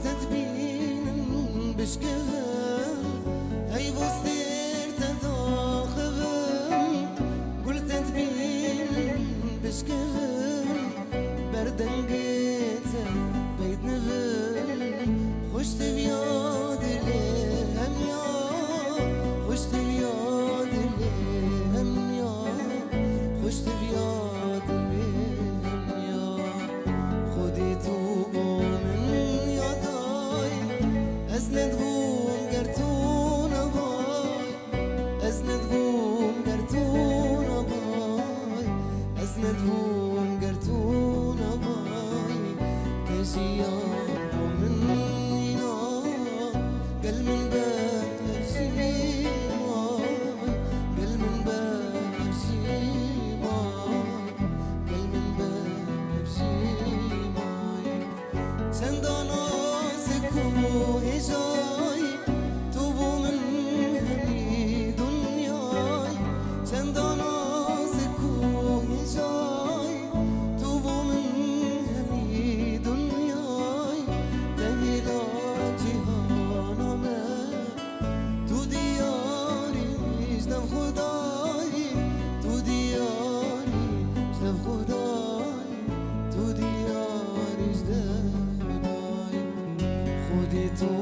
تدبين بشكهم هاي بوستير تداخهم قلت تدبين بشكهم بردن قيتا بيت نفهم خشت بياد الهم يا خشت بياد الهم يا خشت بياد الهم يا خودي توبو من يداي أزند بوم قرتون باي أزند بوم قرتون باي أزند بوم قرتون باي تجيان من ينا قل من بات أبشي ماي قل من بات أبشي ماي قل من بات أبشي ماي چندانا سكو هجاي توبو من همي دنياي چندانا سكو هجاي توبو من همي دنياي تهيلا جهانا ما تو دياري جدم خداي تو دياري جدم خداي تو دياري جدم خداي خودي تو